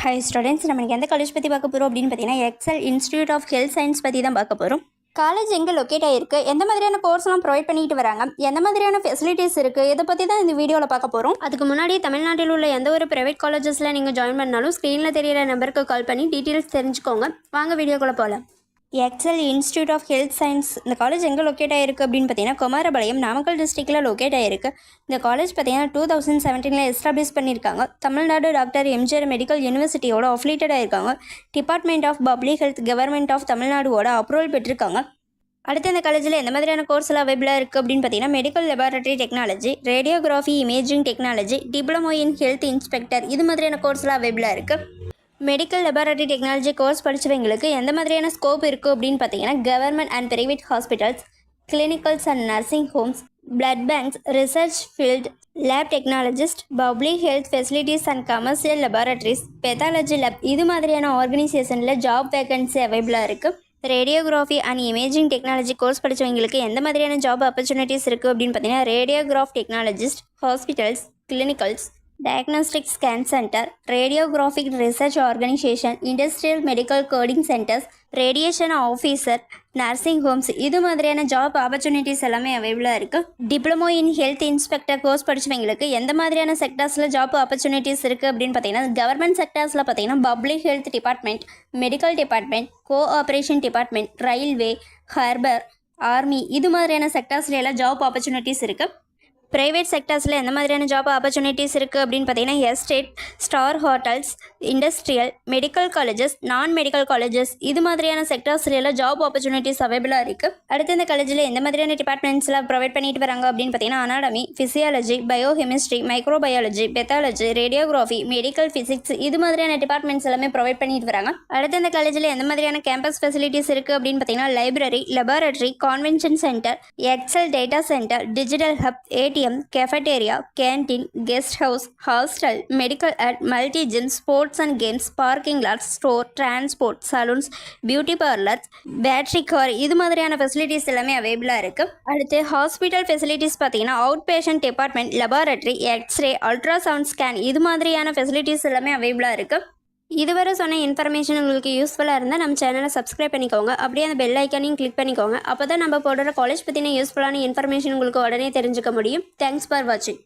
Hi students, நம்ம எந்த college பற்றி பார்க்க போகிறோம் அப்படின்னு பார்த்தீங்கன்னா Excel institute of health science பற்றி தான் பார்க்க போகிறோம். காலேஜ் எங்கே லொக்கேட் ஆகிருக்கு, எந்த மாதிரியான கோர்ஸ்லாம் ப்ரொவைட் பண்ணிட்டு வராங்க, எந்த மாதிரியான ஃபெசிலிட்டிஸ் இருக்குது, இதை பற்றி தான் இந்த வீடியோவில் பார்க்க போகிறோம். அதுக்கு முன்னாடி தமிழ்நாட்டில் உள்ள எந்த ஒரு ப்ரைவேட் காலேஜஸில் நீங்கள் ஜாயின் பண்ணாலும் ஸ்க்ரீனில் தெரியிற நம்பருக்கு கால் பண்ணி டீட்டெயில்ஸ் தெரிஞ்சுக்கோங்க. வாங்க வீடியோக்குள்ளே போகலாம். Excel institute of health science இந்த காலேஜ் எங்கே லொக்கேட் ஆகிருக்கு அப்படின்னு பார்த்தீங்கன்னா குமாரபாளையம், நாமக்கல் டிஸ்ட்ரிக்டில் லொக்கேட் ஆகிருக்கு. இந்த காலேஜ் பார்த்தீங்கன்னா 2017 எஸ்டாப்ளிஷ் பண்ணியிருக்காங்க. தமிழ்நாடு டாக்டர் எம்ஜிஆர் மெடிக்கல் யூனிவர்சிட்டியோட அஃபிலியேட்டட் ஆகிருக்காங்க. Department of public health government of தமிழ்நாடுவோட அப்ரூவல் பெற்றிருக்காங்க. அடுத்து இந்த காலேஜில் எந்த மாதிரியான கோர்ஸ்லாம் அவைபிளாக இருக்குது அப்படின்னு பார்த்தீங்கன்னா medical laboratory technology, radiography imaging technology, diploma in health inspector, இது மாதிரியான கோர்ஸ்லாம் அவைபிளாக இருக்குது. மெடிக்கல் லெபார்ட்டரி டெக்னாலஜி கோர்ஸ் படித்தவங்களுக்கு எந்த மாதிரியான ஸ்கோப் இருக்குது அப்படின்னு பார்த்தீங்கன்னா government and private hospitals, clinicals and nursing homes, blood banks, research field, lab technologist, public health facilities and commercial laboratories, pathology lab, இது மாதிரியான ஆர்கனைசேஷனில் ஜாப் வேகன்சி அவைபிளாக இருக்குது. Radiography and imaging technology course படித்தவங்களுக்கு எந்த மாதிரியான ஜாப் ஆப்பர்ச்சுனிட்டிஸ் இருக்குது அப்படின்னு பார்த்தீங்கன்னா radiograph technologist, hospitals, clinicals, diagnostic scan centre, radiographic research organisation, industrial medical coding centres, radiation officer, nursing homes, இது மாதிரியான ஜாப் ஆப்பர்ச்சுனிட்டிஸ் எல்லாமே அவைபிளாக இருக்குது. Diploma in health inspector course படித்தவங்களுக்கு எந்த மாதிரியான செக்டர்ஸில் ஜாப் ஆப்பர்ச்சுனிட்டிஸ் இருக்குது அப்படின்னு பார்த்தீங்கன்னா கவர்மெண்ட் செக்டர்ஸில் பார்த்தீங்கன்னா public health department, medical department, cooperation department, railway, harbour, army, இது மாதிரியான செக்டர்ஸ்ல எல்லாம் ஜாப் ஆப்பர்ச்சுனிட்டிஸ் இருக்குது. ப்ரைவேட் செக்டர்ஸில் எந்த மாதிரியான ஜாப் ஆப்பர்ச்சுனிட்டிஸ் இருக்குது அப்படின்னு பார்த்தீங்கன்னா estate, star hotels, industrial, medical colleges, non medical colleges, இது மாதிரியான செக்டர்ஸ்ல எல்லாம் ஜாப் ஆப்பர்ச்சுனிட்டிஸ் அவைபிளாக இருக்குது. அடுத்து இந்த காலேஜில் எந்த மாதிரியான டிபார்ட்மெண்ட்ஸ்லாம் ப்ரொவைட் பண்ணிட்டு வராங்க அப்படின்னு பார்த்தீங்கன்னா anatomy, physiology, biochemistry, microbiology, pathology, radiography, medical physics, இது மாதிரியான டிபார்ட்மெண்ட்ஸ் எல்லாமே ப்ரொவைட் பண்ணிட்டு வராங்க. அடுத்து இந்த காலேஜில் எந்த மாதிரியான கேம்பஸ் ஃபெசிலிட்டிஸ் இருக்குது அப்படின்னு பார்த்தீங்கன்னா library, laboratory, convention centre, Excel data centre, digital hub, ATM, cafeteria, canteen, guest house, hostel, medical at multi-gym, sports and games, parking lots, store, transport, saloons, beauty parlors, battery car, இது மாதிரியான facilities எல்லாமே அவைபிளாக இருக்குது. அடுத்து hospital facilities பார்த்தீங்கன்னா out patient department, laboratory, x-ray, ultrasound scan, இது மாதிரியான facilities எல்லாமே அவைபிளாக இருக்குது. இதுவரை சொன்ன இன்ஃபர்மேஷன் உங்களுக்கு யூஸ்ஃபுல்லாக இருந்தால் நம்ம சேனலை சப்ஸ்கிரைப் பண்ணிக்கோங்க. அப்படியே அந்த பெல் ஐக்கானையும் கிளிக் பண்ணிக்கோங்க. அப்போ தான் நம்ம போடுற காலேஜ் பற்றின யூஸ்ஃபுல்லான இன்ஃபர்மேஷன் உங்களுக்கு உடனே தெரிஞ்சுக்க முடியும். தேங்க்ஸ் ஃபார் வாட்சிங்.